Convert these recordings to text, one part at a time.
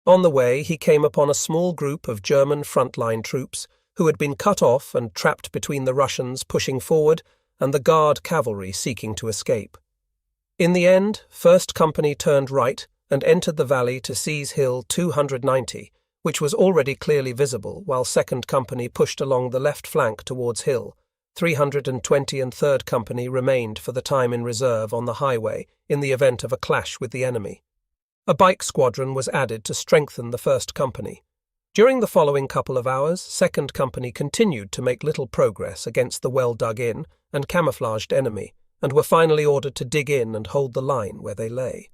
On the way, he came upon a small group of German frontline troops who had been cut off and trapped between the Russians pushing forward and the Guard cavalry seeking to escape. In the end, 1st Company turned right and entered the valley to seize Hill 290, which was already clearly visible, while 2nd Company pushed along the left flank towards Hill. 320 and 3rd Company remained for the time in reserve on the highway in the event of a clash with the enemy. A bike squadron was added to strengthen the 1st Company. During the following couple of hours, 2nd Company continued to make little progress against the well-dug-in and camouflaged enemy, and were finally ordered to dig in and hold the line where they lay.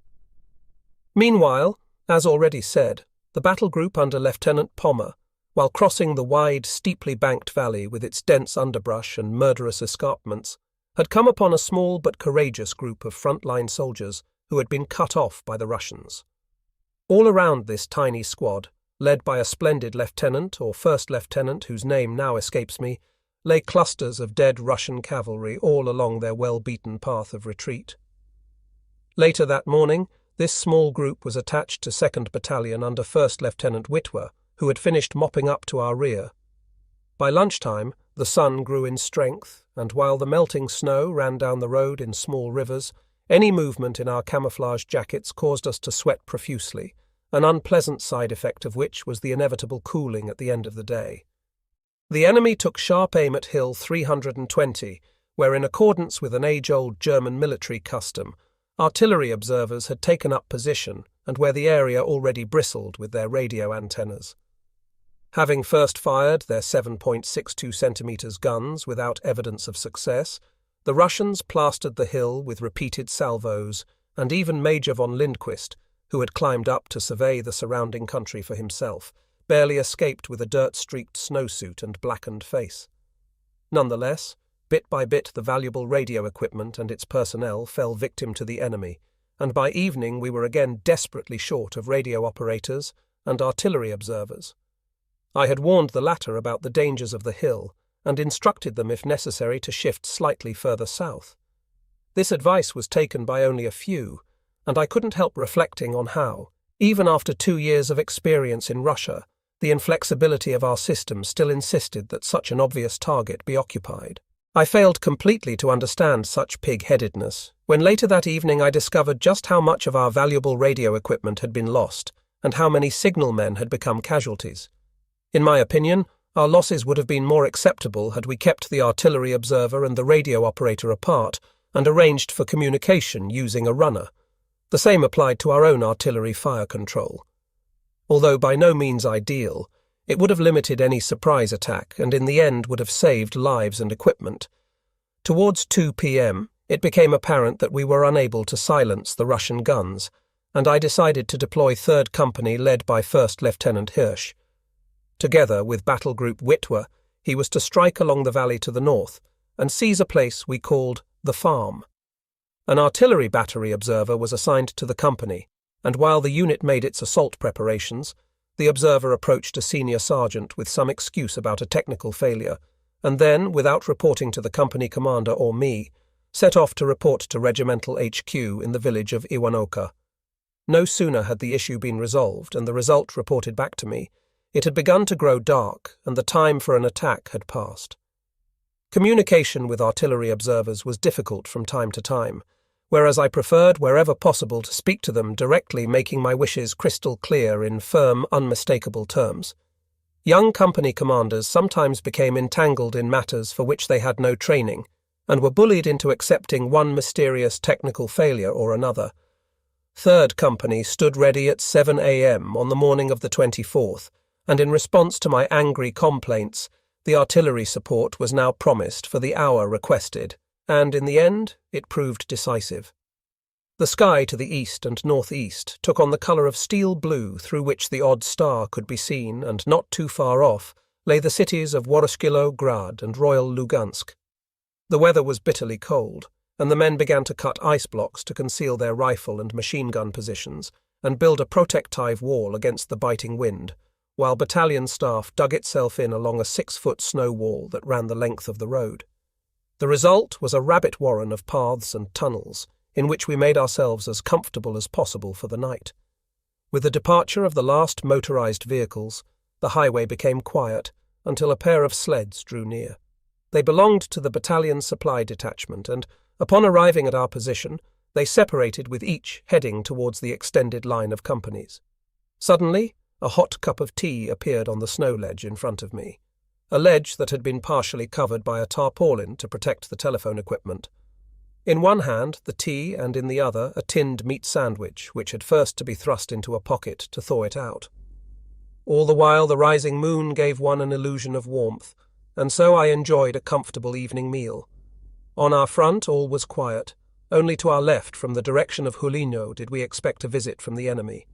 Meanwhile, as already said, the battle group under Lieutenant Pommer, while crossing the wide, steeply banked valley with its dense underbrush and murderous escarpments, had come upon a small but courageous group of front-line soldiers who had been cut off by the Russians. All around this tiny squad, led by a splendid lieutenant or first lieutenant whose name now escapes me, lay clusters of dead Russian cavalry all along their well-beaten path of retreat. Later that morning, this small group was attached to 2nd Battalion under 1st Lieutenant Witwer, who had finished mopping up to our rear. By lunchtime, the sun grew in strength, and while the melting snow ran down the road in small rivers, any movement in our camouflage jackets caused us to sweat profusely, an unpleasant side effect of which was the inevitable cooling at the end of the day. The enemy took sharp aim at Hill 320, where, in accordance with an age-old German military custom, artillery observers had taken up position and where the area already bristled with their radio antennas. Having first fired their 7.62 centimeters guns without evidence of success, the Russians plastered the hill with repeated salvos, and even Major von Lindquist, who had climbed up to survey the surrounding country for himself, barely escaped with a dirt-streaked snowsuit and blackened face. Nonetheless, bit by bit the valuable radio equipment and its personnel fell victim to the enemy, and by evening we were again desperately short of radio operators and artillery observers. I had warned the latter about the dangers of the hill and instructed them if necessary to shift slightly further south. This advice was taken by only a few, and I couldn't help reflecting on how, even after 2 years of experience in Russia, the inflexibility of our system still insisted that such an obvious target be occupied. I failed completely to understand such pig-headedness when later that evening I discovered just how much of our valuable radio equipment had been lost and how many signalmen had become casualties. In my opinion, our losses would have been more acceptable had we kept the artillery observer and the radio operator apart and arranged for communication using a runner. The same applied to our own artillery fire control. Although by no means ideal, it would have limited any surprise attack and in the end would have saved lives and equipment. Towards 2 p.m., it became apparent that we were unable to silence the Russian guns, and I decided to deploy 3rd Company led by 1st Lieutenant Hirsch. Together with Battle Group Witwer, he was to strike along the valley to the north and seize a place we called the Farm. An artillery battery observer was assigned to the company, and while the unit made its assault preparations, the observer approached a senior sergeant with some excuse about a technical failure, and then, without reporting to the company commander or me, set off to report to regimental HQ in the village of Iwanoka. No sooner had the issue been resolved and the result reported back to me, it had begun to grow dark and the time for an attack had passed. Communication with artillery observers was difficult from time to time, whereas I preferred wherever possible to speak to them directly, making my wishes crystal clear in firm, unmistakable terms. Young company commanders sometimes became entangled in matters for which they had no training, and were bullied into accepting one mysterious technical failure or another. 3rd Company stood ready at 7 a.m. on the morning of the 24th, and in response to my angry complaints, the artillery support was now promised for the hour requested, and in the end it proved decisive. The sky to the east and northeast took on the colour of steel blue through which the odd star could be seen, and not too far off lay the cities of Woroshkilo Grad and Royal Lugansk. The weather was bitterly cold, and the men began to cut ice blocks to conceal their rifle and machine gun positions and build a protective wall against the biting wind, while battalion staff dug itself in along a 6-foot snow wall that ran the length of the road. The result was a rabbit warren of paths and tunnels, in which we made ourselves as comfortable as possible for the night. With the departure of the last motorized vehicles, the highway became quiet until a pair of sleds drew near. They belonged to the battalion's supply detachment, and, upon arriving at our position, they separated with each heading towards the extended line of companies. Suddenly, a hot cup of tea appeared on the snow ledge in front of me, a ledge that had been partially covered by a tarpaulin to protect the telephone equipment. In one hand, the tea, and in the other, a tinned meat sandwich, which had first to be thrust into a pocket to thaw it out. All the while, the rising moon gave one an illusion of warmth, and so I enjoyed a comfortable evening meal. On our front, all was quiet. Only to our left, from the direction of Juliño, did we expect a visit from the enemy.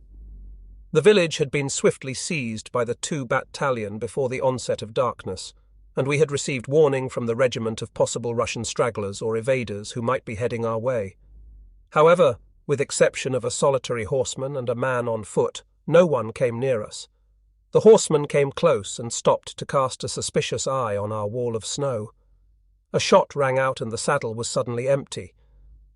The village had been swiftly seized by the 2 battalion before the onset of darkness, and we had received warning from the regiment of possible Russian stragglers or evaders who might be heading our way. However, with exception of a solitary horseman and a man on foot, no one came near us. The horseman came close and stopped to cast a suspicious eye on our wall of snow. A shot rang out and the saddle was suddenly empty.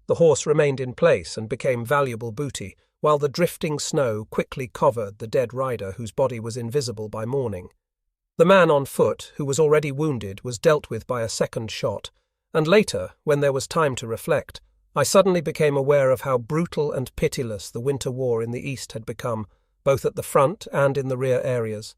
The horse remained in place and became valuable booty, while the drifting snow quickly covered the dead rider whose body was invisible by morning. The man on foot, who was already wounded, was dealt with by a second shot, and later, when there was time to reflect, I suddenly became aware of how brutal and pitiless the winter war in the East had become, both at the front and in the rear areas.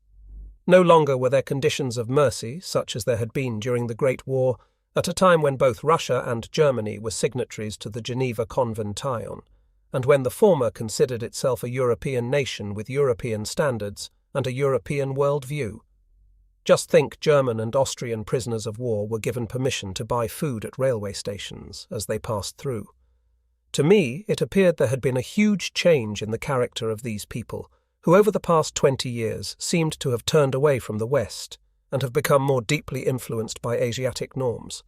No longer were there conditions of mercy, such as there had been during the Great War, at a time when both Russia and Germany were signatories to the Geneva Convention, and when the former considered itself a European nation with European standards and a European world view. Just think, German and Austrian prisoners of war were given permission to buy food at railway stations as they passed through. To me, it appeared there had been a huge change in the character of these people, who over the past 20 years seemed to have turned away from the West and have become more deeply influenced by Asiatic norms.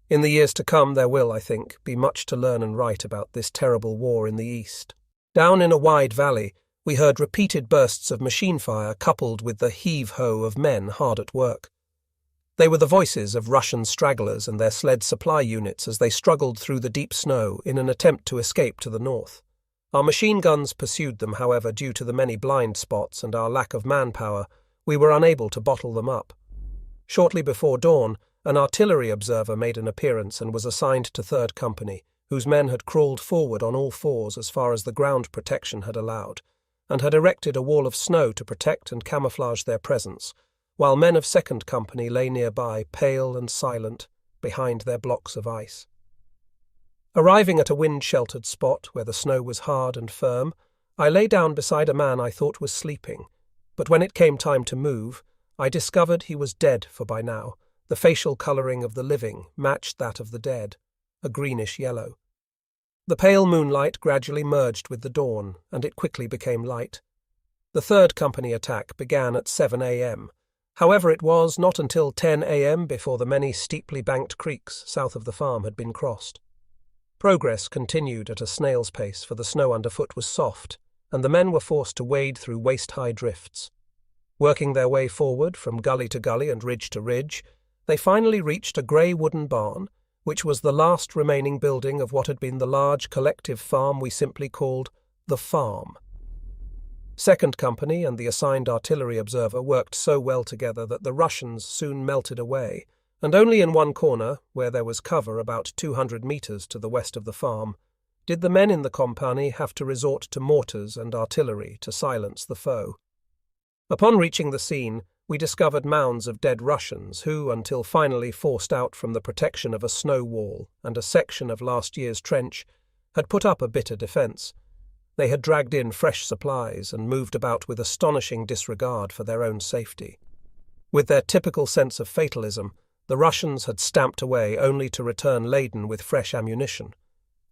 In the years to come there will, I think, be much to learn and write about this terrible war in the East. Down in a wide valley, we heard repeated bursts of machine fire coupled with the heave-ho of men hard at work. They were the voices of Russian stragglers and their sled supply units as they struggled through the deep snow in an attempt to escape to the north. Our machine guns pursued them, however, due to the many blind spots and our lack of manpower, we were unable to bottle them up. Shortly before dawn, an artillery observer made an appearance and was assigned to 3rd Company, whose men had crawled forward on all fours as far as the ground protection had allowed, and had erected a wall of snow to protect and camouflage their presence, while men of 2nd Company lay nearby, pale and silent, behind their blocks of ice. Arriving at a wind-sheltered spot where the snow was hard and firm, I lay down beside a man I thought was sleeping, but when it came time to move, I discovered he was dead, for by now the facial colouring of the living matched that of the dead, a greenish yellow. The pale moonlight gradually merged with the dawn, and it quickly became light. The 3rd Company attack began at 7 a.m. However, it was not until 10 a.m. before the many steeply banked creeks south of the farm had been crossed. Progress continued at a snail's pace, for the snow underfoot was soft, and the men were forced to wade through waist-high drifts. Working their way forward from gully to gully and ridge to ridge, they finally reached a grey wooden barn, which was the last remaining building of what had been the large collective farm we simply called the farm. 2nd Company and the assigned artillery observer worked so well together that the Russians soon melted away, and only in one corner, where there was cover about 200 metres to the west of the farm, did the men in the company have to resort to mortars and artillery to silence the foe. Upon reaching the scene, we discovered mounds of dead Russians who, until finally forced out from the protection of a snow wall and a section of last year's trench, had put up a bitter defence. They had dragged in fresh supplies and moved about with astonishing disregard for their own safety. With their typical sense of fatalism, the Russians had stamped away only to return laden with fresh ammunition,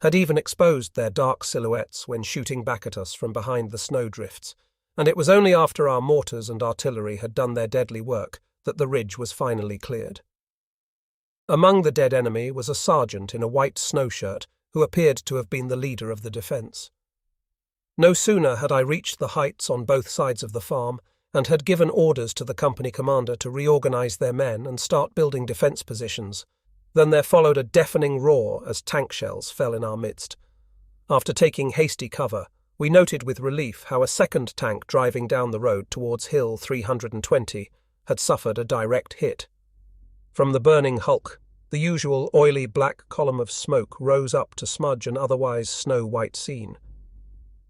had even exposed their dark silhouettes when shooting back at us from behind the snowdrifts, and it was only after our mortars and artillery had done their deadly work that the ridge was finally cleared. Among the dead enemy was a sergeant in a white snow shirt who appeared to have been the leader of the defence. No sooner had I reached the heights on both sides of the farm and had given orders to the company commander to reorganize their men and start building defence positions, than there followed a deafening roar as tank shells fell in our midst. After taking hasty cover, we noted with relief how a second tank driving down the road towards Hill 320 had suffered a direct hit. From the burning hulk, the usual oily black column of smoke rose up to smudge an otherwise snow-white scene.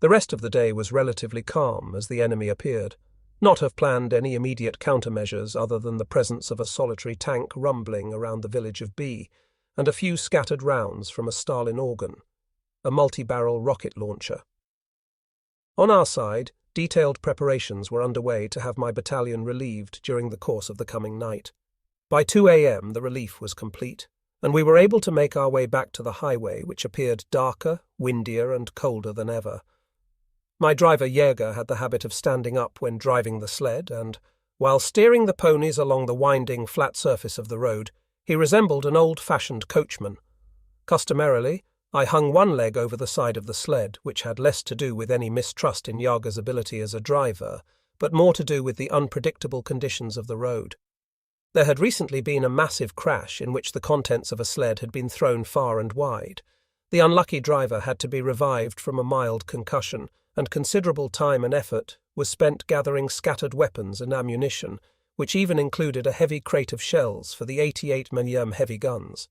The rest of the day was relatively calm as the enemy appeared, not have planned any immediate countermeasures other than the presence of a solitary tank rumbling around the village of B, and a few scattered rounds from a Stalin organ, a multi-barrel rocket launcher. On our side, detailed preparations were underway to have my battalion relieved during the course of the coming night. By 2 a.m. the relief was complete, and we were able to make our way back to the highway, which appeared darker, windier, and colder than ever. My driver Jäger had the habit of standing up when driving the sled, and, while steering the ponies along the winding, flat surface of the road, he resembled an old-fashioned coachman. Customarily, I hung one leg over the side of the sled, which had less to do with any mistrust in Jäger's ability as a driver, but more to do with the unpredictable conditions of the road. There had recently been a massive crash in which the contents of a sled had been thrown far and wide. The unlucky driver had to be revived from a mild concussion, and considerable time and effort was spent gathering scattered weapons and ammunition, which even included a heavy crate of shells for the 88mm heavy guns.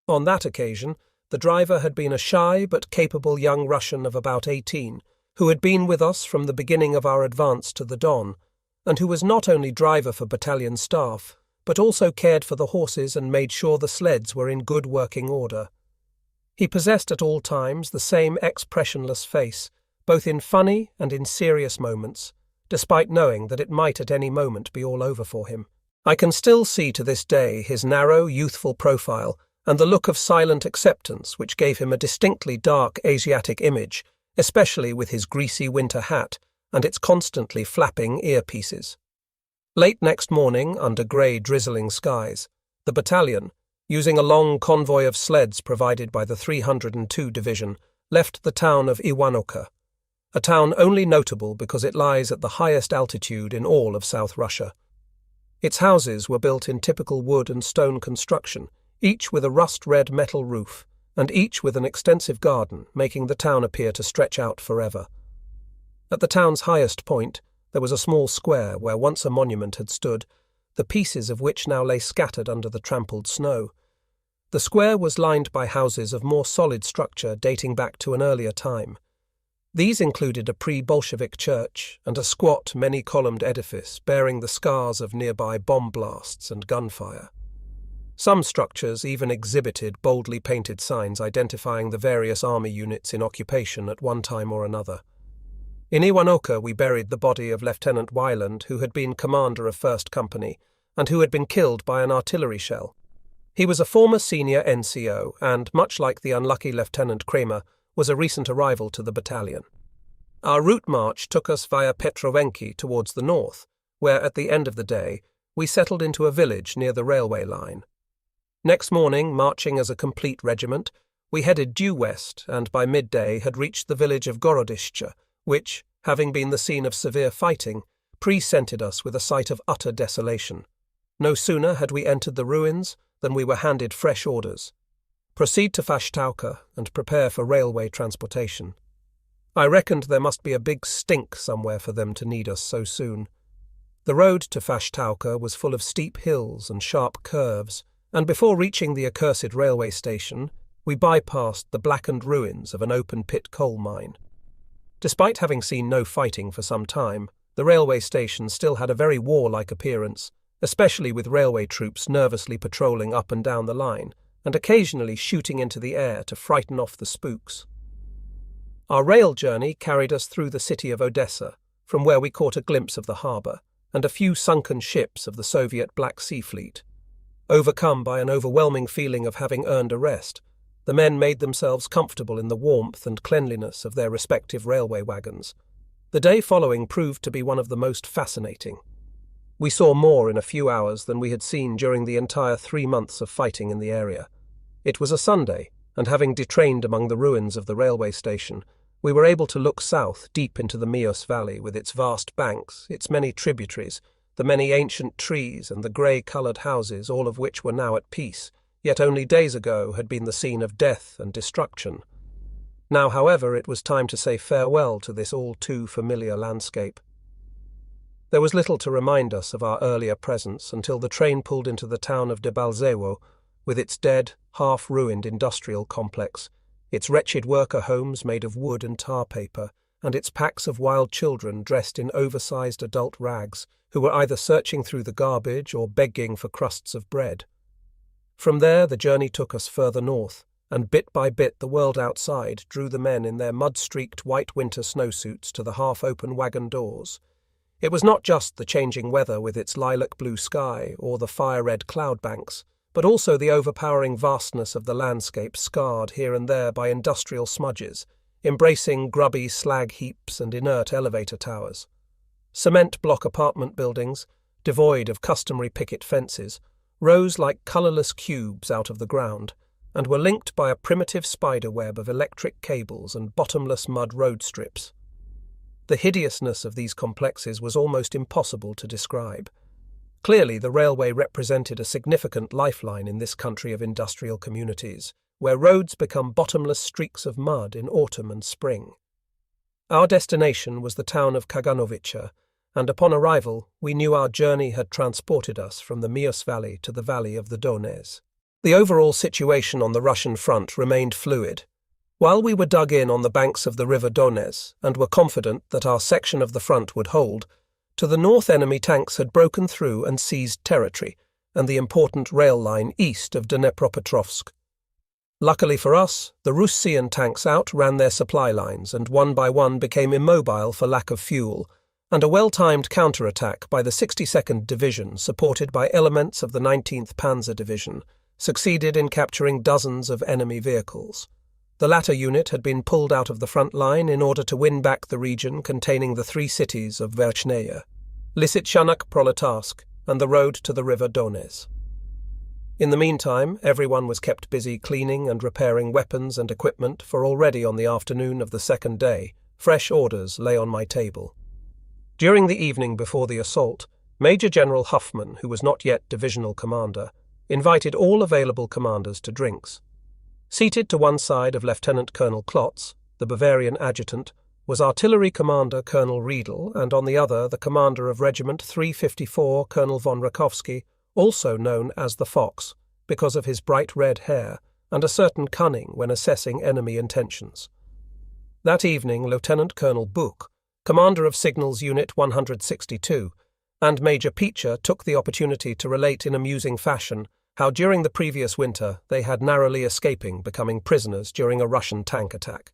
On that occasion, the driver had been a shy but capable young Russian of about 18, who had been with us from the beginning of our advance to the Don, and who was not only driver for battalion staff, but also cared for the horses and made sure the sleds were in good working order. He possessed at all times the same expressionless face, both in funny and in serious moments, despite knowing that it might at any moment be all over for him. I can still see to this day his narrow, youthful profile and the look of silent acceptance which gave him a distinctly dark Asiatic image, especially with his greasy winter hat and its constantly flapping earpieces. Late next morning, under grey, drizzling skies, the battalion, using a long convoy of sleds provided by the 302 Division, left the town of Iwanoka, a town only notable because it lies at the highest altitude in all of South Russia. Its houses were built in typical wood and stone construction, each with a rust-red metal roof, and each with an extensive garden, making the town appear to stretch out forever. At the town's highest point, there was a small square where once a monument had stood, the pieces of which now lay scattered under the trampled snow. The square was lined by houses of more solid structure dating back to an earlier time. These included a pre-Bolshevik church and a squat, many-columned edifice bearing the scars of nearby bomb blasts and gunfire. Some structures even exhibited boldly painted signs identifying the various army units in occupation at one time or another. In Iwanoka we buried the body of Lieutenant Weiland, who had been commander of 1st Company, and who had been killed by an artillery shell. He was a former senior NCO and, much like the unlucky Lieutenant Kramer, was a recent arrival to the battalion. Our route march took us via Petrovenki towards the north, where at the end of the day we settled into a village near the railway line. Next morning, marching as a complete regiment, we headed due west and by midday had reached the village of Gorodishche, which, having been the scene of severe fighting, presented us with a sight of utter desolation. No sooner had we entered the ruins than we were handed fresh orders. Proceed to Fashtauka and prepare for railway transportation. I reckoned there must be a big stink somewhere for them to need us so soon. The road to Fashtauka was full of steep hills and sharp curves, and before reaching the accursed railway station, we bypassed the blackened ruins of an open-pit coal mine. Despite having seen no fighting for some time, the railway station still had a very warlike appearance, especially with railway troops nervously patrolling up and down the line, and occasionally shooting into the air to frighten off the spooks. Our rail journey carried us through the city of Odessa, from where we caught a glimpse of the harbour and a few sunken ships of the Soviet Black Sea Fleet. Overcome by an overwhelming feeling of having earned a rest, the men made themselves comfortable in the warmth and cleanliness of their respective railway wagons. The day following proved to be one of the most fascinating. We saw more in a few hours than we had seen during the entire 3 months of fighting in the area. It was a Sunday, and having detrained among the ruins of the railway station, we were able to look south deep into the Mios Valley with its vast banks, its many tributaries, the many ancient trees and the grey-coloured houses, all of which were now at peace, yet only days ago had been the scene of death and destruction. Now, however, it was time to say farewell to this all too familiar landscape. There was little to remind us of our earlier presence until the train pulled into the town of de Balzewo, with its dead, half-ruined industrial complex, its wretched worker homes made of wood and tar paper, and its packs of wild children dressed in oversized adult rags, who were either searching through the garbage or begging for crusts of bread. From there the journey took us further north, and bit by bit the world outside drew the men in their mud-streaked white winter snowsuits to the half-open wagon doors. It was not just the changing weather with its lilac-blue sky or the fire-red cloud banks, but also the overpowering vastness of the landscape scarred here and there by industrial smudges, embracing grubby slag heaps and inert elevator towers. Cement block apartment buildings, devoid of customary picket fences, rose like colourless cubes out of the ground, and were linked by a primitive spider web of electric cables and bottomless mud road strips. The hideousness of these complexes was almost impossible to describe. Clearly, the railway represented a significant lifeline in this country of industrial communities, where roads become bottomless streaks of mud in autumn and spring. Our destination was the town of Kaganovice, and upon arrival we knew our journey had transported us from the Mios Valley to the valley of the Donez. The overall situation on the Russian front remained fluid. While we were dug in on the banks of the river Donez and were confident that our section of the front would hold, to the north enemy tanks had broken through and seized territory and the important rail line east of Dnepropetrovsk. Luckily for us, the Russian tanks outran their supply lines and one by one became immobile for lack of fuel, and a well-timed counterattack by the 62nd Division, supported by elements of the 19th Panzer Division, succeeded in capturing dozens of enemy vehicles. The latter unit had been pulled out of the front line in order to win back the region containing the three cities of Verchnaya, Lysychansk, Proletarsk, and the road to the river Donez. In the meantime, everyone was kept busy cleaning and repairing weapons and equipment, for already on the afternoon of the second day, fresh orders lay on my table. During the evening before the assault, Major General Huffman, who was not yet divisional commander, invited all available commanders to drinks. Seated to one side of Lieutenant Colonel Klotz, the Bavarian adjutant, was Artillery Commander Colonel Riedel, and on the other the commander of Regiment 354, Colonel von Rakovsky, also known as the Fox, because of his bright red hair and a certain cunning when assessing enemy intentions. That evening Lieutenant Colonel Buch, commander of Signals Unit 162, and Major Picher took the opportunity to relate in amusing fashion how during the previous winter they had narrowly escaping becoming prisoners during a Russian tank attack.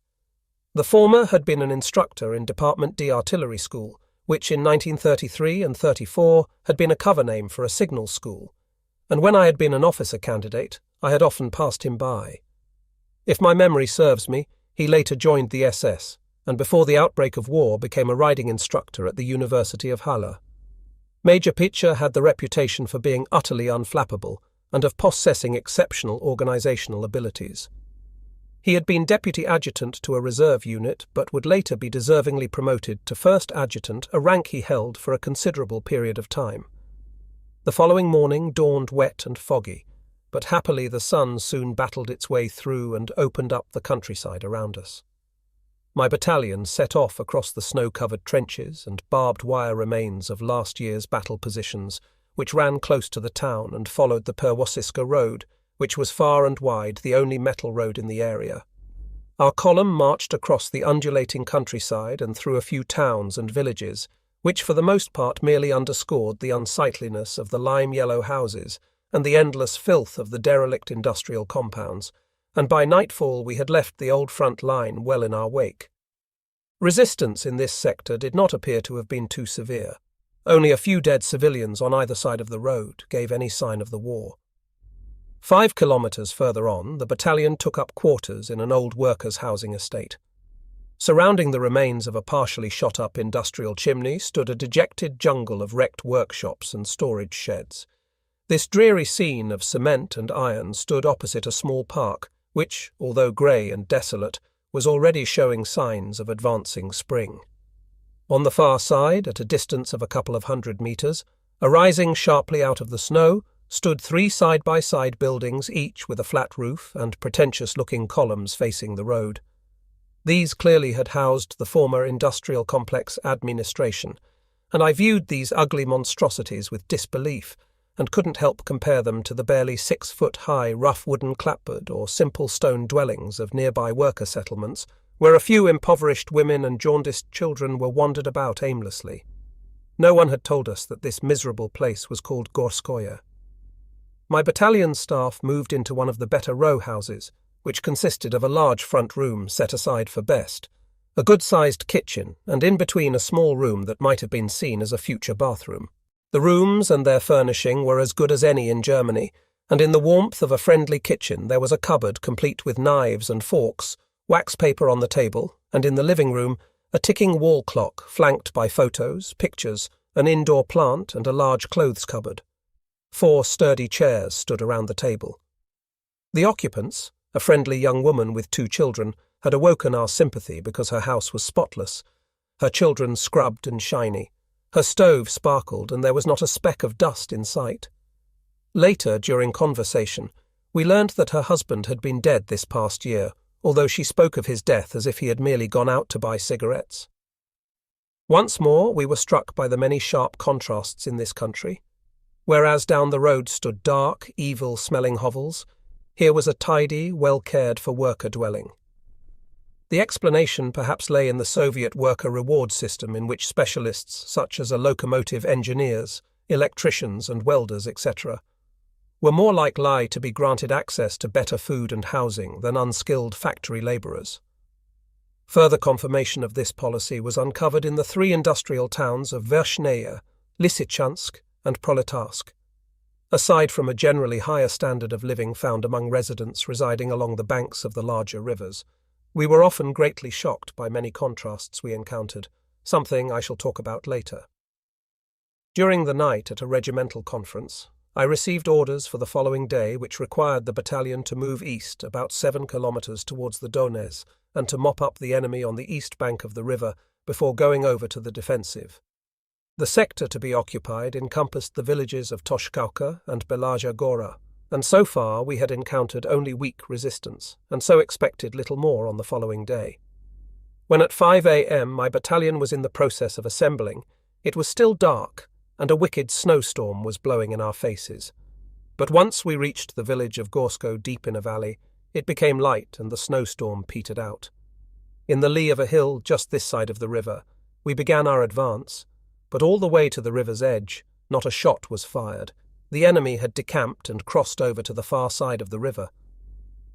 The former had been an instructor in Department D Artillery School, which in 1933 and 34 had been a cover name for a signal school, and when I had been an officer candidate, I had often passed him by. If my memory serves me, he later joined the SS, and before the outbreak of war became a riding instructor at the University of Halle. Major Picher had the reputation for being utterly unflappable and of possessing exceptional organizational abilities. He had been deputy adjutant to a reserve unit, but would later be deservingly promoted to first adjutant, a rank he held for a considerable period of time. The following morning dawned wet and foggy, but happily the sun soon battled its way through and opened up the countryside around us. My battalion set off across the snow-covered trenches and barbed wire remains of last year's battle positions, which ran close to the town and followed the Perwosiska Road, which was far and wide the only metal road in the area. Our column marched across the undulating countryside and through a few towns and villages, which for the most part merely underscored the unsightliness of the lime-yellow houses and the endless filth of the derelict industrial compounds, and by nightfall we had left the old front line well in our wake. Resistance in this sector did not appear to have been too severe. Only a few dead civilians on either side of the road gave any sign of the war. 5 kilometres further on, the battalion took up quarters in an old workers' housing estate. Surrounding the remains of a partially shot-up industrial chimney stood a dejected jungle of wrecked workshops and storage sheds. This dreary scene of cement and iron stood opposite a small park, which, although grey and desolate, was already showing signs of advancing spring. On the far side, at a distance of a couple of 100 metres, arising sharply out of the snow, stood 3 side-by-side buildings, each with a flat roof and pretentious-looking columns facing the road. These clearly had housed the former industrial complex administration, and I viewed these ugly monstrosities with disbelief, and couldn't help compare them to the barely 6-foot-high rough wooden clapboard or simple stone dwellings of nearby worker settlements, where a few impoverished women and jaundiced children were wandered about aimlessly. No one had told us that this miserable place was called Gorskoye. My battalion staff moved into one of the better row houses, which consisted of a large front room set aside for best, a good-sized kitchen, and in between a small room that might have been seen as a future bathroom. The rooms and their furnishing were as good as any in Germany, and in the warmth of a friendly kitchen there was a cupboard complete with knives and forks, wax paper on the table, and in the living room a ticking wall clock flanked by photos, pictures, an indoor plant, and a large clothes cupboard. 4 sturdy chairs stood around the table. The occupants, a friendly young woman with 2 children, had awoken our sympathy because her house was spotless, her children scrubbed and shiny. Her stove sparkled, and there was not a speck of dust in sight. Later, during conversation, we learned that her husband had been dead this past year, although she spoke of his death as if he had merely gone out to buy cigarettes. Once more, we were struck by the many sharp contrasts in this country. Whereas down the road stood dark, evil-smelling hovels, here was a tidy, well-cared-for worker dwelling. The explanation perhaps lay in the Soviet worker reward system, in which specialists such as locomotive engineers, electricians and welders, etc., were more likely to be granted access to better food and housing than unskilled factory labourers. Further confirmation of this policy was uncovered in the 3 industrial towns of Vershnaya, Lysychansk and Proletarsk. Aside from a generally higher standard of living found among residents residing along the banks of the larger rivers, we were often greatly shocked by many contrasts we encountered, something I shall talk about later. During the night at a regimental conference, I received orders for the following day which required the battalion to move east about 7 kilometres towards the Donez and to mop up the enemy on the east bank of the river before going over to the defensive. The sector to be occupied encompassed the villages of Toshkauka and Belaja Gora, and so far we had encountered only weak resistance, and so expected little more on the following day. When at 5 a.m. my battalion was in the process of assembling, it was still dark, and a wicked snowstorm was blowing in our faces. But once we reached the village of Gorsko deep in a valley, it became light and the snowstorm petered out. In the lee of a hill just this side of the river, we began our advance, but all the way to the river's edge, not a shot was fired. The enemy had decamped and crossed over to the far side of the river.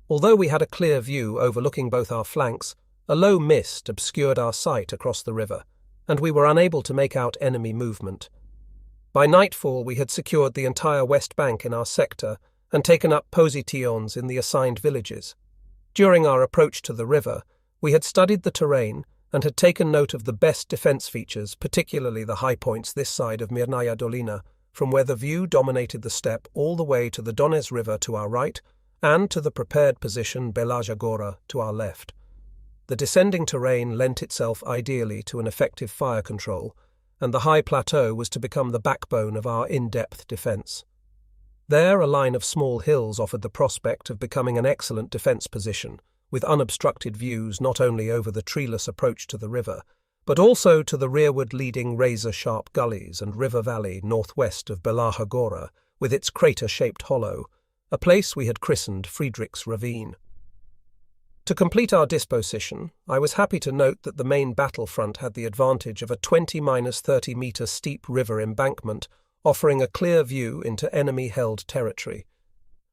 Although we had a clear view overlooking both our flanks, a low mist obscured our sight across the river, and we were unable to make out enemy movement. By nightfall we had secured the entire west bank in our sector and taken up positions in the assigned villages. During our approach to the river, we had studied the terrain and had taken note of the best defence features, particularly the high points this side of Mirnaya Dolina, from where the view dominated the steppe all the way to the Donez River to our right and to the prepared position Belaja Gora to our left. The descending terrain lent itself ideally to an effective fire control, and the high plateau was to become the backbone of our in-depth defence. There a line of small hills offered the prospect of becoming an excellent defence position, with unobstructed views not only over the treeless approach to the river, but also to the rearward leading razor-sharp gullies and river valley northwest of Belaja Gora, with its crater-shaped hollow, a place we had christened Friedrich's Ravine. To complete our disposition, I was happy to note that the main battlefront had the advantage of a 20-30-metre steep river embankment, offering a clear view into enemy-held territory.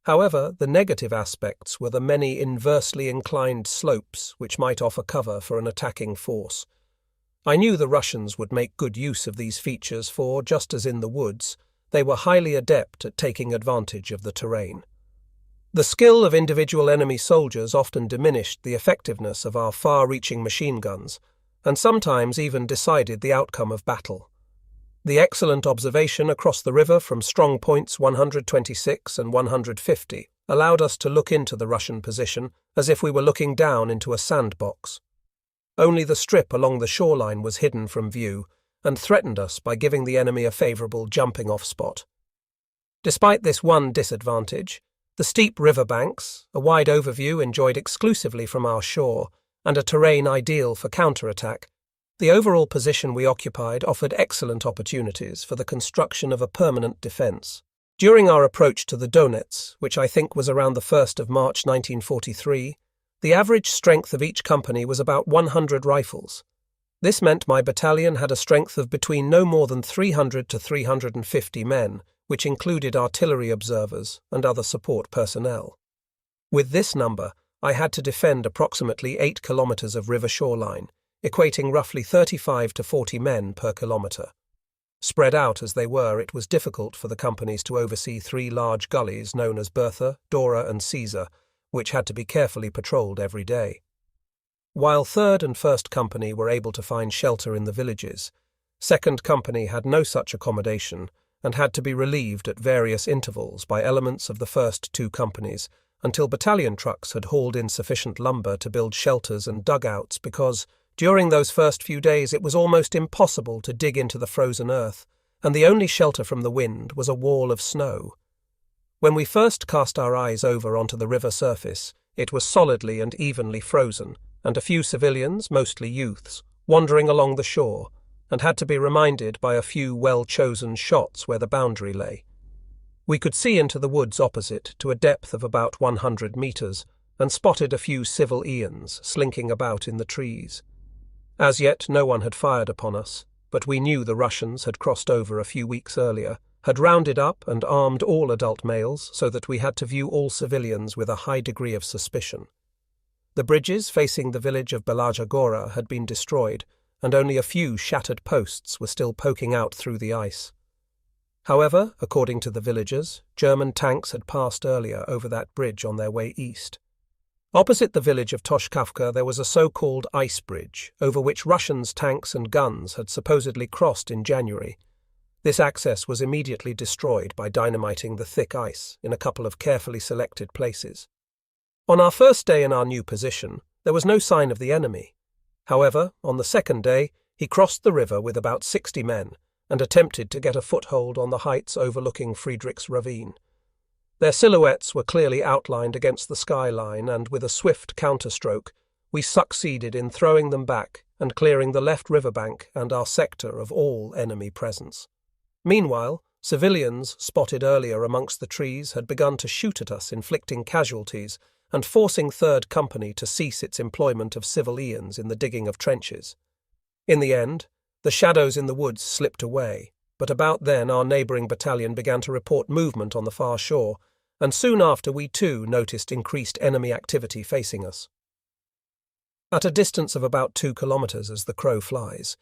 However, the negative aspects were the many inversely inclined slopes which might offer cover for an attacking force. I knew the Russians would make good use of these features for, just as in the woods, they were highly adept at taking advantage of the terrain. The skill of individual enemy soldiers often diminished the effectiveness of our far-reaching machine guns, and sometimes even decided the outcome of battle. The excellent observation across the river from strong points 126 and 150 allowed us to look into the Russian position as if we were looking down into a sandbox. Only the strip along the shoreline was hidden from view and threatened us by giving the enemy a favourable jumping-off spot. Despite this one disadvantage, the steep river banks, a wide overview enjoyed exclusively from our shore, and a terrain ideal for counterattack, the overall position we occupied offered excellent opportunities for the construction of a permanent defence. During our approach to the Donets, which I think was around the 1st of March 1943, the average strength of each company was about 100 rifles. This meant my battalion had a strength of between no more than 300 to 350 men, which included artillery observers and other support personnel. With this number, I had to defend approximately 8 kilometres of river shoreline, equating roughly 35 to 40 men per kilometre. Spread out as they were, it was difficult for the companies to oversee 3 large gullies known as Bertha, Dora and Caesar, which had to be carefully patrolled every day. While 3rd and 1st Company were able to find shelter in the villages, 2nd Company had no such accommodation and had to be relieved at various intervals by elements of the first 2 companies until battalion trucks had hauled in sufficient lumber to build shelters and dugouts because, during those first few days, it was almost impossible to dig into the frozen earth, and the only shelter from the wind was a wall of snow. When we first cast our eyes over onto the river surface, it was solidly and evenly frozen, and a few civilians, mostly youths, wandering along the shore, and had to be reminded by a few well-chosen shots where the boundary lay. We could see into the woods opposite to a depth of about 100 metres, and spotted a few civil Ians slinking about in the trees. As yet no one had fired upon us, but we knew the Russians had crossed over a few weeks earlier, had rounded up and armed all adult males so that we had to view all civilians with a high degree of suspicion. The bridges facing the village of Belaja Gora had been destroyed, and only a few shattered posts were still poking out through the ice. However, according to the villagers, German tanks had passed earlier over that bridge on their way east. Opposite the village of Toshkavka there was a so-called ice bridge, over which Russians' tanks and guns had supposedly crossed in January. This access was immediately destroyed by dynamiting the thick ice in a couple of carefully selected places. On our first day in our new position, there was no sign of the enemy. However, on the second day, he crossed the river with about 60 men and attempted to get a foothold on the heights overlooking Friedrichs Ravine. Their silhouettes were clearly outlined against the skyline, and with a swift counterstroke, we succeeded in throwing them back and clearing the left riverbank and our sector of all enemy presence. Meanwhile, civilians, spotted earlier amongst the trees, had begun to shoot at us, inflicting casualties and forcing 3rd Company to cease its employment of civilians in the digging of trenches. In the end, the shadows in the woods slipped away, but about then our neighbouring battalion began to report movement on the far shore, and soon after we too noticed increased enemy activity facing us. At a distance of about 2 kilometres as the crow flies,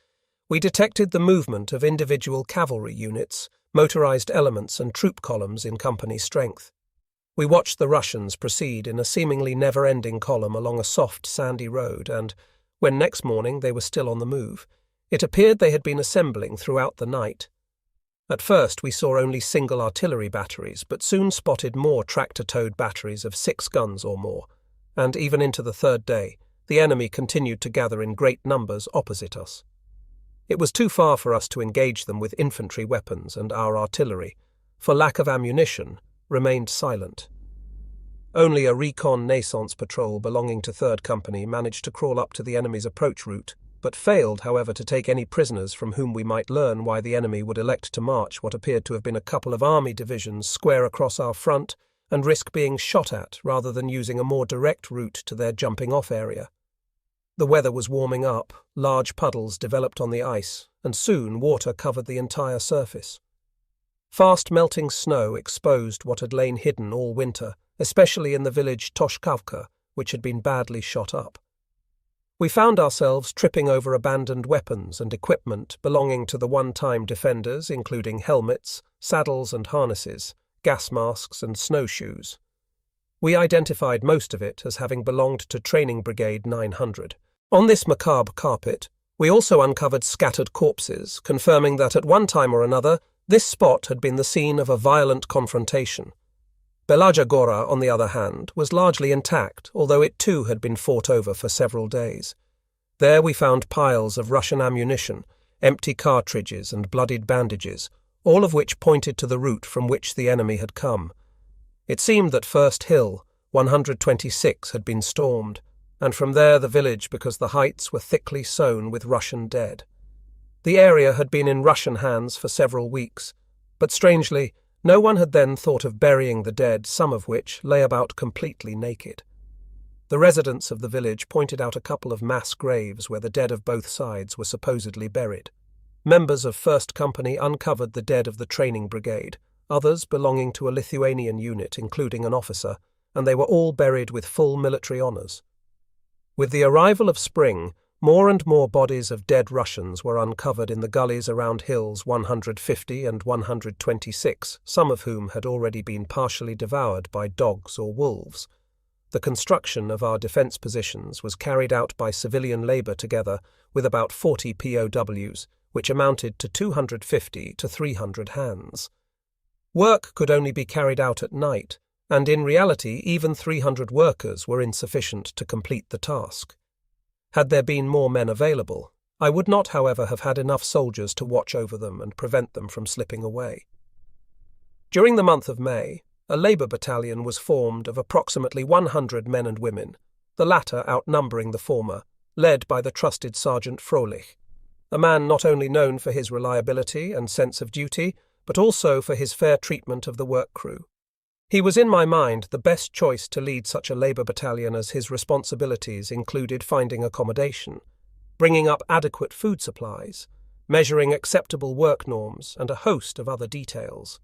we detected the movement of individual cavalry units, motorised elements and troop columns in company strength. We watched the Russians proceed in a seemingly never-ending column along a soft, sandy road, and, when next morning they were still on the move, it appeared they had been assembling throughout the night. At first we saw only single artillery batteries, but soon spotted more tractor-towed batteries of 6 guns or more, and even into the 3rd day, the enemy continued to gather in great numbers opposite us. It was too far for us to engage them with infantry weapons, and our artillery, for lack of ammunition, remained silent. Only a reconnaissance patrol belonging to 3rd Company managed to crawl up to the enemy's approach route, but failed, however, to take any prisoners from whom we might learn why the enemy would elect to march what appeared to have been a couple of army divisions square across our front and risk being shot at rather than using a more direct route to their jumping-off area. The weather was warming up, large puddles developed on the ice, and soon water covered the entire surface. Fast melting snow exposed what had lain hidden all winter, especially in the village Toshkavka, which had been badly shot up. We found ourselves tripping over abandoned weapons and equipment belonging to the one-time defenders, including helmets, saddles and harnesses, gas masks and snowshoes. We identified most of it as having belonged to Training Brigade 900. On this macabre carpet, we also uncovered scattered corpses, confirming that at one time or another, this spot had been the scene of a violent confrontation. Belaja Gora, on the other hand, was largely intact, although it too had been fought over for several days. There we found piles of Russian ammunition, empty cartridges and bloodied bandages, all of which pointed to the route from which the enemy had come. It seemed that First Hill, 126, had been stormed, and from there the village because the heights were thickly sown with Russian dead. The area had been in Russian hands for several weeks, but strangely, no one had then thought of burying the dead, some of which lay about completely naked. The residents of the village pointed out a couple of mass graves where the dead of both sides were supposedly buried. Members of 1st Company uncovered the dead of the training brigade, others belonging to a Lithuanian unit, including an officer, and they were all buried with full military honours. With the arrival of spring, more and more bodies of dead Russians were uncovered in the gullies around hills 150 and 126, some of whom had already been partially devoured by dogs or wolves. The construction of our defence positions was carried out by civilian labour together with about 40 POWs, which amounted to 250 to 300 hands. Work could only be carried out at night, and in reality even 300 workers were insufficient to complete the task. Had there been more men available, I would not, however, have had enough soldiers to watch over them and prevent them from slipping away. During the month of May, a labour battalion was formed of approximately 100 men and women, the latter outnumbering the former, led by the trusted Sergeant Frohlich, a man not only known for his reliability and sense of duty, but also for his fair treatment of the work crew. He was in my mind the best choice to lead such a labour battalion, as his responsibilities included finding accommodation, bringing up adequate food supplies, measuring acceptable work norms, and a host of other details.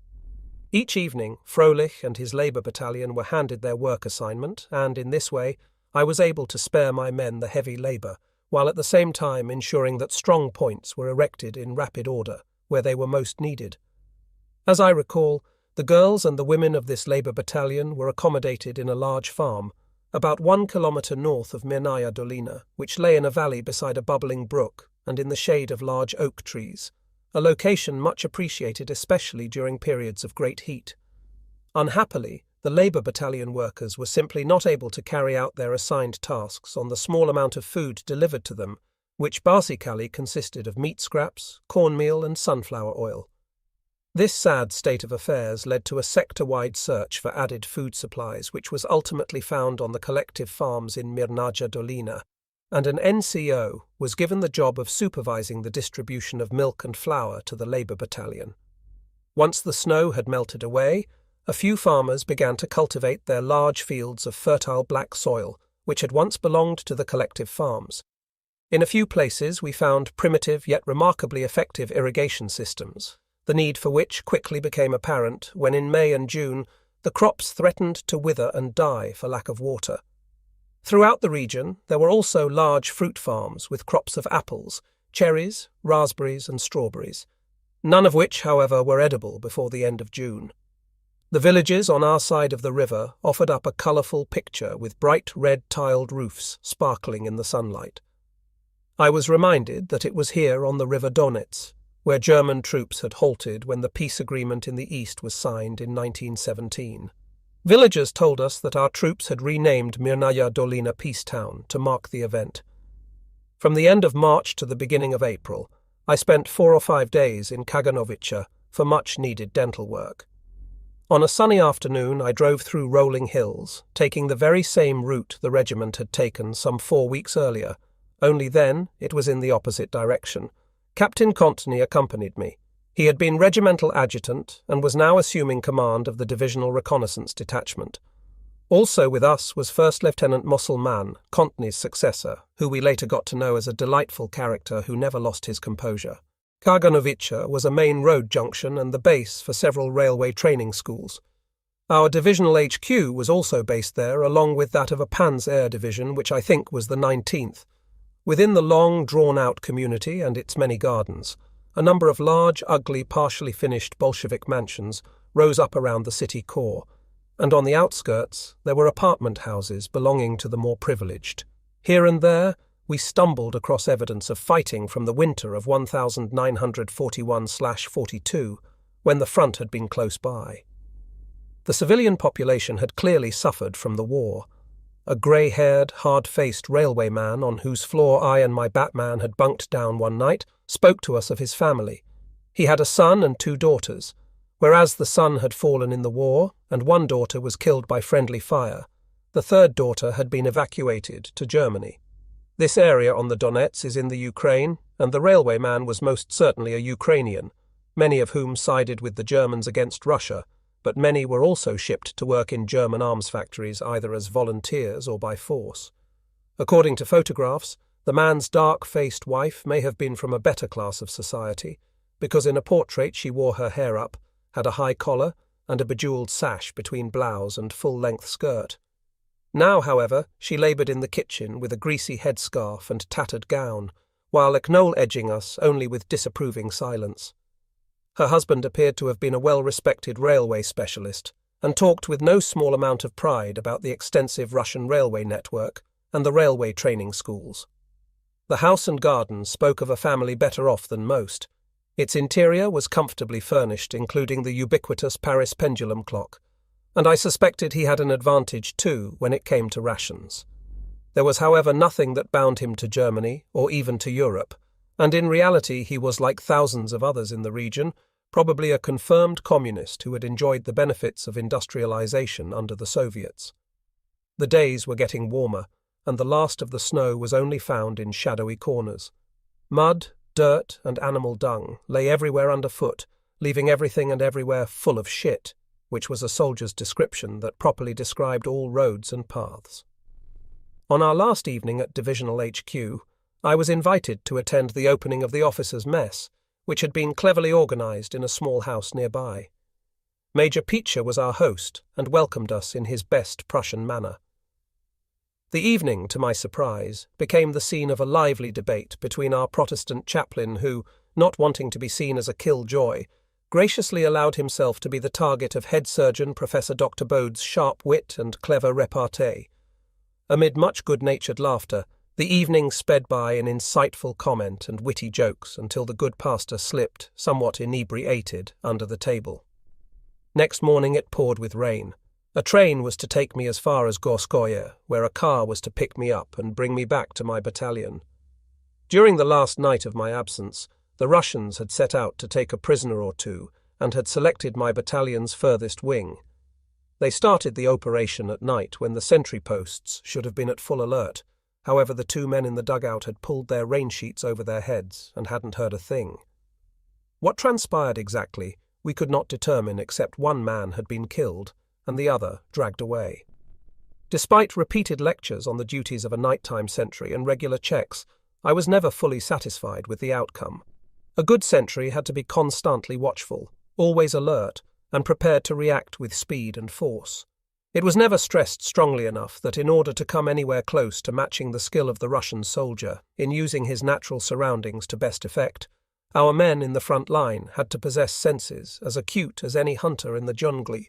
Each evening, Frohlich and his labour battalion were handed their work assignment, and in this way I was able to spare my men the heavy labour, while at the same time ensuring that strong points were erected in rapid order where they were most needed. As I recall, the girls and the women of this labour battalion were accommodated in a large farm, about 1 kilometre north of Mirnaya Dolina, which lay in a valley beside a bubbling brook and in the shade of large oak trees, a location much appreciated especially during periods of great heat. Unhappily, the labour battalion workers were simply not able to carry out their assigned tasks on the small amount of food delivered to them, which basically consisted of meat scraps, cornmeal and sunflower oil. This sad state of affairs led to a sector-wide search for added food supplies, which was ultimately found on the collective farms in Mirnaya Dolina, and an NCO was given the job of supervising the distribution of milk and flour to the labour battalion. Once the snow had melted away, a few farmers began to cultivate their large fields of fertile black soil, which had once belonged to the collective farms. In a few places we found primitive yet remarkably effective irrigation systems, the need for which quickly became apparent when in May and June the crops threatened to wither and die for lack of water. Throughout the region there were also large fruit farms with crops of apples, cherries, raspberries and strawberries, none of which, however, were edible before the end of June. The villages on our side of the river offered up a colourful picture with bright red tiled roofs sparkling in the sunlight. I was reminded that it was here on the River Donets, where German troops had halted when the peace agreement in the east was signed in 1917. Villagers told us that our troops had renamed Mirnaya Dolina Peace Town to mark the event. From the end of March to the beginning of April, I spent 4 or 5 days in Kaganovice for much-needed dental work. On a sunny afternoon I drove through rolling hills, taking the very same route the regiment had taken some 4 weeks earlier, only then it was in the opposite direction. Captain Contney accompanied me. He had been regimental adjutant and was now assuming command of the divisional reconnaissance detachment. Also with us was First Lieutenant Mosselman, Contney's successor, who we later got to know as a delightful character who never lost his composure. Kaganovice was a main road junction and the base for several railway training schools. Our divisional HQ was also based there, along with that of a Panzer division, which I think was the 19th. Within the long, drawn-out community and its many gardens, a number of large, ugly, partially finished Bolshevik mansions rose up around the city core, and on the outskirts there were apartment houses belonging to the more privileged. Here and there we stumbled across evidence of fighting from the winter of 1941/42, when the front had been close by. The civilian population had clearly suffered from the war. A grey-haired, hard-faced railway man on whose floor I and my Batman had bunked down one night spoke to us of his family. He had a son and 2 daughters. Whereas the son had fallen in the war and one daughter was killed by friendly fire, the third daughter had been evacuated to Germany. This area on the Donets is in the Ukraine, and the railwayman was most certainly a Ukrainian, many of whom sided with the Germans against Russia, but many were also shipped to work in German arms factories either as volunteers or by force. According to photographs, the man's dark-faced wife may have been from a better class of society, because in a portrait she wore her hair up, had a high collar, and a bejewelled sash between blouse and full-length skirt. Now, however, she laboured in the kitchen with a greasy headscarf and tattered gown, while acknowledging us only with disapproving silence. Her husband appeared to have been a well-respected railway specialist, and talked with no small amount of pride about the extensive Russian railway network and the railway training schools. The house and garden spoke of a family better off than most. Its interior was comfortably furnished, including the ubiquitous Paris pendulum clock, and I suspected he had an advantage too when it came to rations. There was, however, nothing that bound him to Germany or even to Europe, and in reality he was like thousands of others in the region, probably a confirmed communist who had enjoyed the benefits of industrialization under the Soviets. The days were getting warmer, and the last of the snow was only found in shadowy corners. Mud, dirt, and animal dung lay everywhere underfoot, leaving everything and everywhere full of shit, which was a soldier's description that properly described all roads and paths. On our last evening at Divisional HQ, I was invited to attend the opening of the officers' mess, which had been cleverly organised in a small house nearby. Major Pietscher was our host and welcomed us in his best Prussian manner. The evening, to my surprise, became the scene of a lively debate between our Protestant chaplain who, not wanting to be seen as a killjoy, graciously allowed himself to be the target of head surgeon Professor Dr. Bode's sharp wit and clever repartee. Amid much good-natured laughter, the evening sped by in insightful comment and witty jokes until the good pastor slipped, somewhat inebriated, under the table. Next morning it poured with rain. A train was to take me as far as Gorskoye, where a car was to pick me up and bring me back to my battalion. During the last night of my absence, the Russians had set out to take a prisoner or two and had selected my battalion's furthest wing. They started the operation at night when the sentry posts should have been at full alert. However, the two men in the dugout had pulled their rain sheets over their heads and hadn't heard a thing. What transpired exactly, we could not determine except one man had been killed and the other dragged away. Despite repeated lectures on the duties of a nighttime sentry and regular checks, I was never fully satisfied with the outcome. A good sentry had to be constantly watchful, always alert, and prepared to react with speed and force. It was never stressed strongly enough that in order to come anywhere close to matching the skill of the Russian soldier in using his natural surroundings to best effect, our men in the front line had to possess senses as acute as any hunter in the jungle.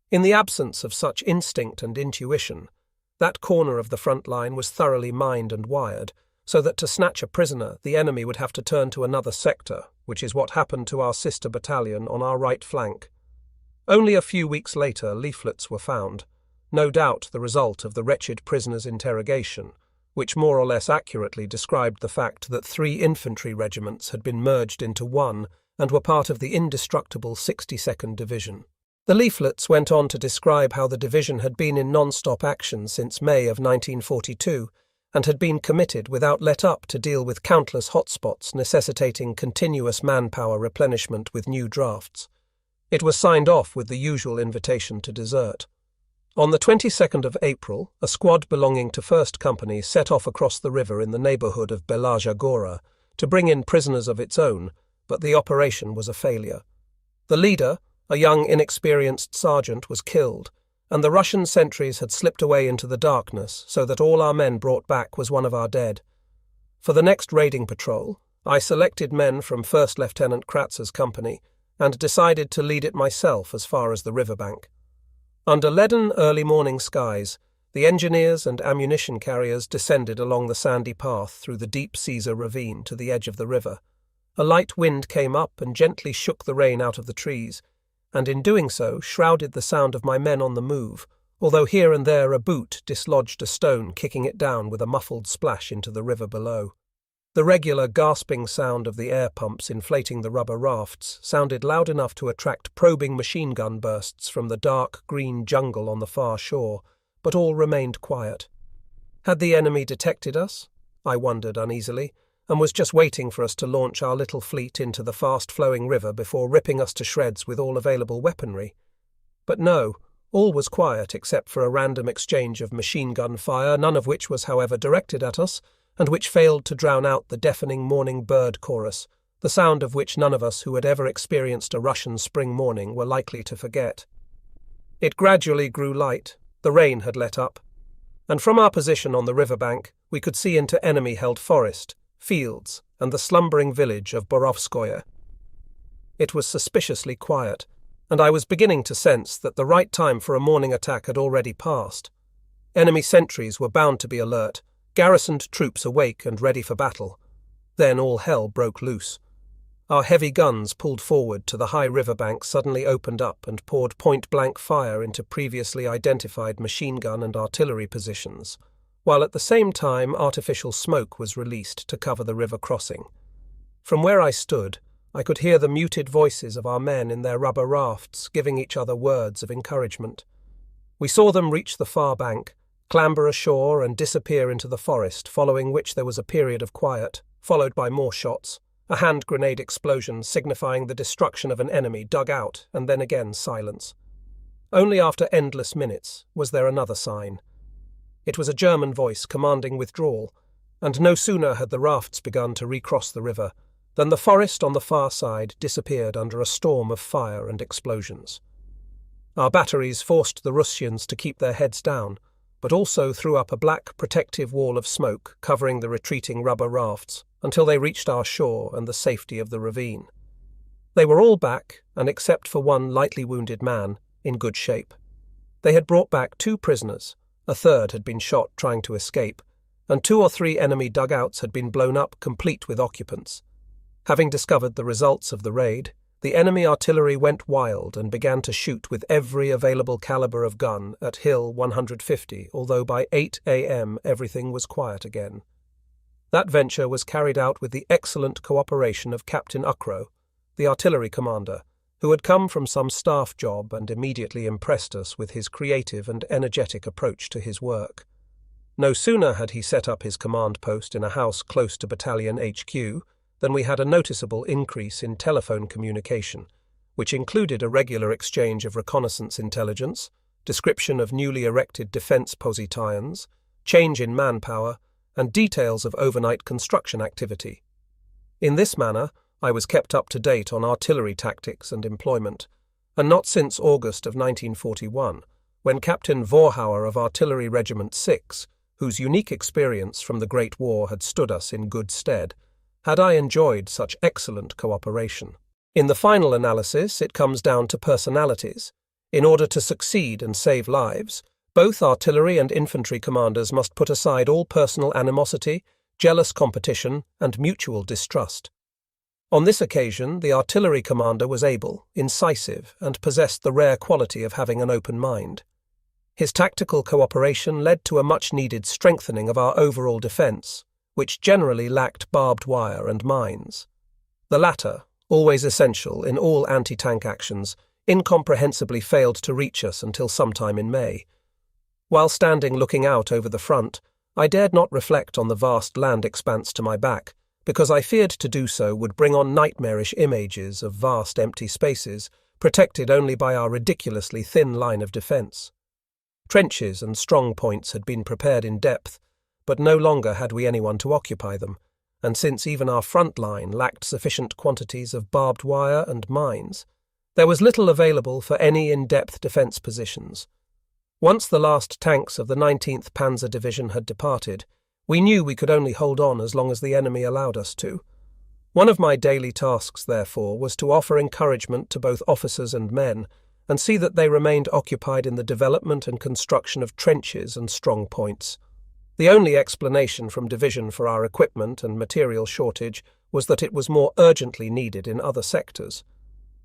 In the absence of such instinct and intuition, that corner of the front line was thoroughly mined and wired, so that to snatch a prisoner the enemy would have to turn to another sector, which is what happened to our sister battalion on our right flank. Only a few weeks later leaflets were found, no doubt the result of the wretched prisoner's interrogation, which more or less accurately described the fact that 3 infantry regiments had been merged into one and were part of the indestructible 62nd Division. The leaflets went on to describe how the division had been in non-stop action since May of 1942 and had been committed without let-up to deal with countless hotspots necessitating continuous manpower replenishment with new drafts. It was signed off with the usual invitation to desert. On the 22nd of April, a squad belonging to 1st Company set off across the river in the neighbourhood of Belaja Gora to bring in prisoners of its own, but the operation was a failure. The leader, a young inexperienced sergeant, was killed, and the Russian sentries had slipped away into the darkness so that all our men brought back was one of our dead. For the next raiding patrol, I selected men from 1st Lieutenant Kratz's company and decided to lead it myself as far as the riverbank. Under leaden early morning skies, the engineers and ammunition carriers descended along the sandy path through the deep Caesar ravine to the edge of the river. A light wind came up and gently shook the rain out of the trees, and in doing so shrouded the sound of my men on the move, although here and there a boot dislodged a stone, kicking it down with a muffled splash into the river below. The regular gasping sound of the air pumps inflating the rubber rafts sounded loud enough to attract probing machine gun bursts from the dark green jungle on the far shore, but all remained quiet. Had the enemy detected us? I wondered uneasily, and was just waiting for us to launch our little fleet into the fast-flowing river before ripping us to shreds with all available weaponry. But no, all was quiet except for a random exchange of machine gun fire, none of which was, however, directed at us, and which failed to drown out the deafening morning bird chorus, the sound of which none of us who had ever experienced a Russian spring morning were likely to forget. It gradually grew light, the rain had let up, and from our position on the riverbank we could see into enemy-held forest, fields, and the slumbering village of Borovskoye. It was suspiciously quiet, and I was beginning to sense that the right time for a morning attack had already passed. Enemy sentries were bound to be alert, garrisoned troops awake and ready for battle. Then all hell broke loose. Our heavy guns pulled forward to the high riverbank suddenly opened up and poured point-blank fire into previously identified machine gun and artillery positions, while at the same time artificial smoke was released to cover the river crossing. From where I stood, I could hear the muted voices of our men in their rubber rafts giving each other words of encouragement. We saw them reach the far bank, clamber ashore and disappear into the forest, following which there was a period of quiet, followed by more shots, a hand grenade explosion signifying the destruction of an enemy dug out, and then again silence. Only after endless minutes was there another sign. It was a German voice commanding withdrawal, and no sooner had the rafts begun to recross the river than the forest on the far side disappeared under a storm of fire and explosions. Our batteries forced the Russians to keep their heads down, but also threw up a black protective wall of smoke covering the retreating rubber rafts until they reached our shore and the safety of the ravine. They were all back, and except for one lightly wounded man, in good shape. They had brought back 2 prisoners, a third had been shot trying to escape, and 2 or 3 enemy dugouts had been blown up complete with occupants. Having discovered the results of the raid, the enemy artillery went wild and began to shoot with every available caliber of gun at Hill 150, although by 8 a.m. everything was quiet again. That venture was carried out with the excellent cooperation of Captain Ukro, the artillery commander, who had come from some staff job and immediately impressed us with his creative and energetic approach to his work. No sooner had he set up his command post in a house close to Battalion HQ than we had a noticeable increase in telephone communication, which included a regular exchange of reconnaissance intelligence, description of newly erected defence positions, change in manpower, and details of overnight construction activity. In this manner, I was kept up to date on artillery tactics and employment, and not since August of 1941, when Captain Vorhauer of Artillery Regiment 6, whose unique experience from the Great War had stood us in good stead, had I enjoyed such excellent cooperation. In the final analysis, it comes down to personalities. In order to succeed and save lives, both artillery and infantry commanders must put aside all personal animosity, jealous competition, and mutual distrust. On this occasion, the artillery commander was able, incisive, and possessed the rare quality of having an open mind. His tactical cooperation led to a much-needed strengthening of our overall defence, which generally lacked barbed wire and mines. The latter, always essential in all anti-tank actions, incomprehensibly failed to reach us until sometime in May. While standing looking out over the front, I dared not reflect on the vast land expanse to my back, because I feared to do so would bring on nightmarish images of vast empty spaces, protected only by our ridiculously thin line of defence. Trenches and strong points had been prepared in depth, but no longer had we anyone to occupy them, and since even our front line lacked sufficient quantities of barbed wire and mines, there was little available for any in-depth defence positions. Once the last tanks of the 19th Panzer Division had departed, we knew we could only hold on as long as the enemy allowed us to. One of my daily tasks, therefore, was to offer encouragement to both officers and men, and see that they remained occupied in the development and construction of trenches and strong points. The only explanation from division for our equipment and material shortage was that it was more urgently needed in other sectors.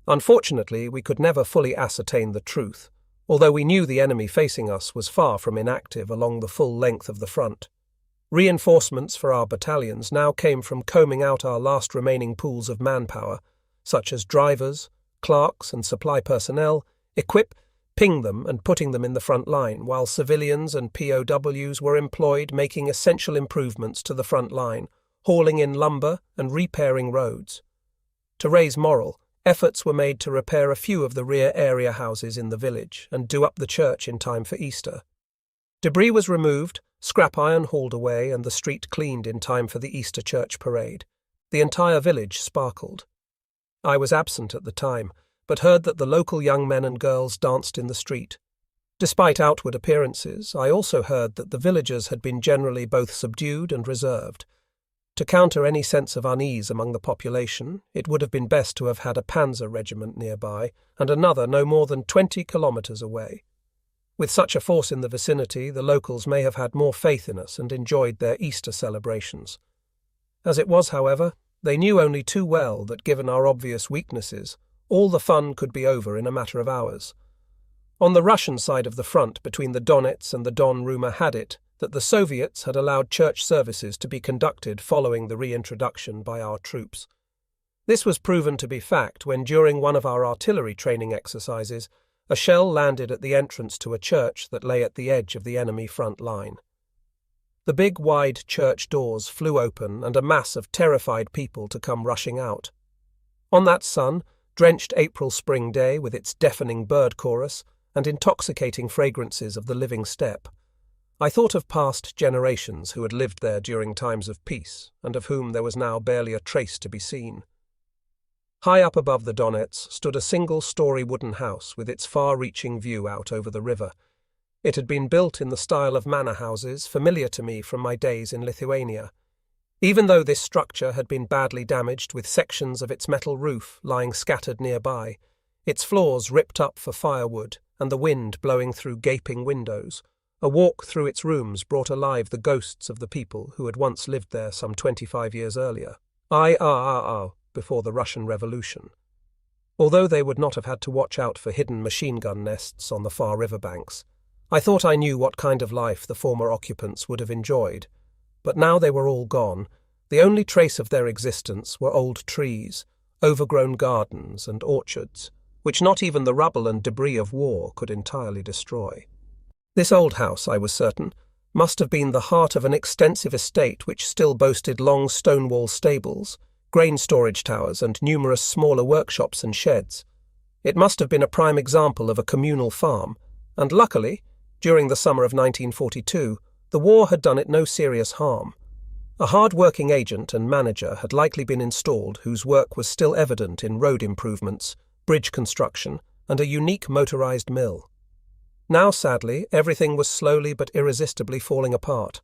Unfortunately, we could never fully ascertain the truth, although we knew the enemy facing us was far from inactive along the full length of the front. Reinforcements for our battalions now came from combing out our last remaining pools of manpower, such as drivers, clerks and supply personnel, ping them and putting them in the front line, while civilians and POWs were employed making essential improvements to the front line, hauling in lumber and repairing roads. To raise morale, efforts were made to repair a few of the rear area houses in the village and do up the church in time for Easter. Debris was removed, scrap iron hauled away, and the street cleaned in time for the Easter church parade. The entire village sparkled. I was absent at the time, but heard that the local young men and girls danced in the street. Despite outward appearances, I also heard that the villagers had been generally both subdued and reserved. To counter any sense of unease among the population, it would have been best to have had a panzer regiment nearby, and another no more than 20 kilometres away. With such a force in the vicinity, the locals may have had more faith in us and enjoyed their Easter celebrations. As it was, however, they knew only too well that, given our obvious weaknesses, all the fun could be over in a matter of hours. On the Russian side of the front, between the Donets and the Don, rumour had it that the Soviets had allowed church services to be conducted following the reintroduction by our troops. This was proven to be fact when, during one of our artillery training exercises, a shell landed at the entrance to a church that lay at the edge of the enemy front line. The big, wide church doors flew open and a mass of terrified people to come rushing out. On that sun-drenched April spring day, with its deafening bird chorus and intoxicating fragrances of the living steppe, I thought of past generations who had lived there during times of peace, and of whom there was now barely a trace to be seen. High up above the Donets stood a single-story wooden house with its far-reaching view out over the river. It had been built in the style of manor houses familiar to me from my days in Lithuania. Even though this structure had been badly damaged, with sections of its metal roof lying scattered nearby, its floors ripped up for firewood and the wind blowing through gaping windows, a walk through its rooms brought alive the ghosts of the people who had once lived there some 25 years earlier, before the Russian Revolution. Although they would not have had to watch out for hidden machine gun nests on the far riverbanks, I thought I knew what kind of life the former occupants would have enjoyed. But now they were all gone. The only trace of their existence were old trees, overgrown gardens and orchards, which not even the rubble and debris of war could entirely destroy. This old house, I was certain, must have been the heart of an extensive estate which still boasted long stone-wall stables, grain storage towers, and numerous smaller workshops and sheds. It must have been a prime example of a communal farm, and luckily, during the summer of 1942, the war had done it no serious harm. A hard-working agent and manager had likely been installed whose work was still evident in road improvements, bridge construction, and a unique motorized mill. Now, sadly, everything was slowly but irresistibly falling apart.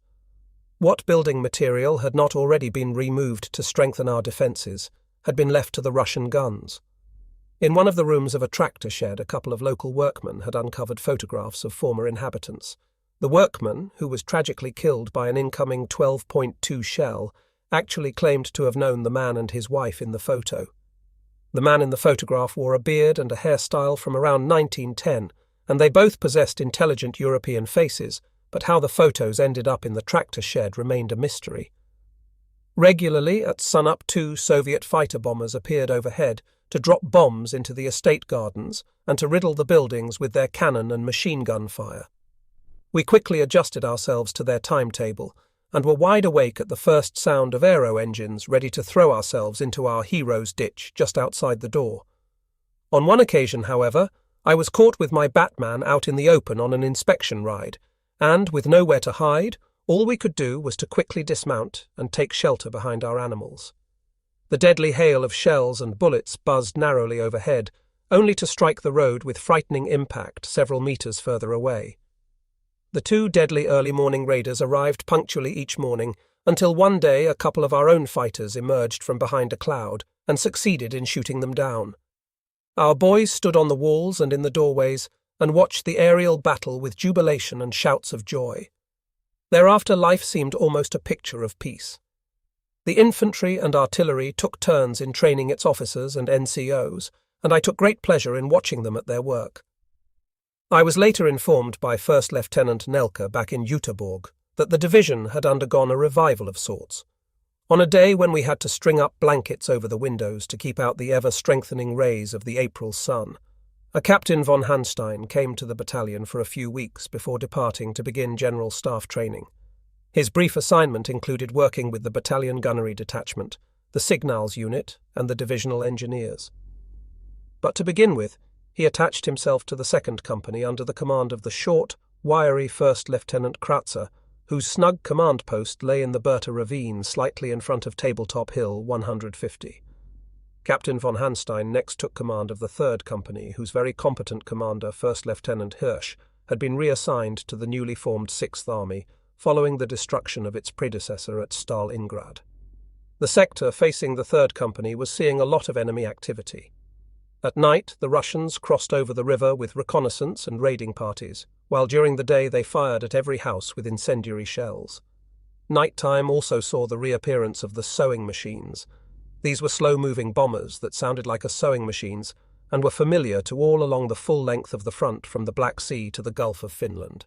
What building material had not already been removed to strengthen our defences had been left to the Russian guns. In one of the rooms of a tractor shed, a couple of local workmen had uncovered photographs of former inhabitants. The workman, who was tragically killed by an incoming 12.2 shell, actually claimed to have known the man and his wife in the photo. The man in the photograph wore a beard and a hairstyle from around 1910, and they both possessed intelligent European faces, but how the photos ended up in the tractor shed remained a mystery. Regularly at sunup, 2 Soviet fighter bombers appeared overhead to drop bombs into the estate gardens and to riddle the buildings with their cannon and machine gun fire. We quickly adjusted ourselves to their timetable and were wide awake at the first sound of aero engines, ready to throw ourselves into our hero's ditch just outside the door. On one occasion, however, I was caught with my Batman out in the open on an inspection ride, and, with nowhere to hide, all we could do was to quickly dismount and take shelter behind our animals. The deadly hail of shells and bullets buzzed narrowly overhead, only to strike the road with frightening impact several meters further away. The 2 deadly early morning raiders arrived punctually each morning, until one day a couple of our own fighters emerged from behind a cloud and succeeded in shooting them down. Our boys stood on the walls and in the doorways and watched the aerial battle with jubilation and shouts of joy. Thereafter life seemed almost a picture of peace. The infantry and artillery took turns in training its officers and NCOs, and I took great pleasure in watching them at their work. I was later informed by First Lieutenant Nelke back in Jüterbog that the division had undergone a revival of sorts. On a day when we had to string up blankets over the windows to keep out the ever-strengthening rays of the April sun, A Captain von Hanstein came to the battalion for a few weeks before departing to begin general staff training. His brief assignment included working with the battalion gunnery detachment, the signals unit, and the divisional engineers. But to begin with, he attached himself to the 2nd Company under the command of the short, wiry 1st Lieutenant Kratzer, whose snug command post lay in the Bertha ravine slightly in front of Tabletop Hill 150. Captain von Hanstein next took command of the 3rd Company, whose very competent commander, 1st Lieutenant Hirsch, had been reassigned to the newly formed 6th Army following the destruction of its predecessor at Stalingrad. The sector facing the 3rd Company was seeing a lot of enemy activity. At night, the Russians crossed over the river with reconnaissance and raiding parties, while during the day they fired at every house with incendiary shells. Nighttime also saw the reappearance of the sewing machines. These were slow-moving bombers that sounded like sewing machines and were familiar to all along the full length of the front from the Black Sea to the Gulf of Finland.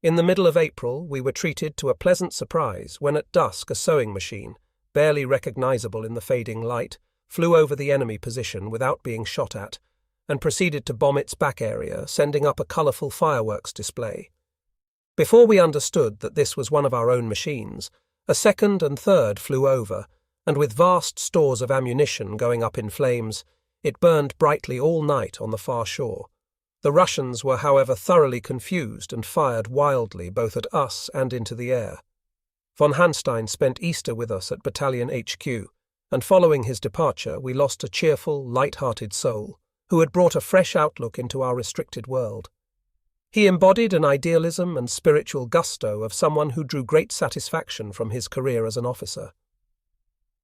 In the middle of April, we were treated to a pleasant surprise when at dusk a sewing machine, barely recognizable in the fading light, flew over the enemy position without being shot at, and proceeded to bomb its back area, sending up a colourful fireworks display. Before we understood that this was one of our own machines, a 2nd and 3rd flew over, and with vast stores of ammunition going up in flames, it burned brightly all night on the far shore. The Russians were, however, thoroughly confused and fired wildly both at us and into the air. Von Hanstein spent Easter with us at Battalion HQ, and following his departure we lost a cheerful, light-hearted soul who had brought a fresh outlook into our restricted world. He embodied an idealism and spiritual gusto of someone who drew great satisfaction from his career as an officer.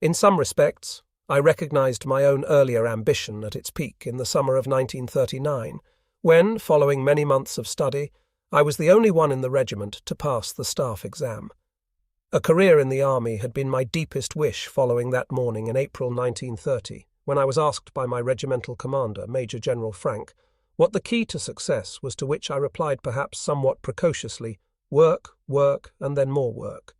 In some respects, I recognized my own earlier ambition at its peak in the summer of 1939, when, following many months of study, I was the only one in the regiment to pass the staff exam. A career in the army had been my deepest wish following that morning in April 1930, when I was asked by my regimental commander, Major General Frank, what the key to success was, to which I replied perhaps somewhat precociously, work, work, and then more work.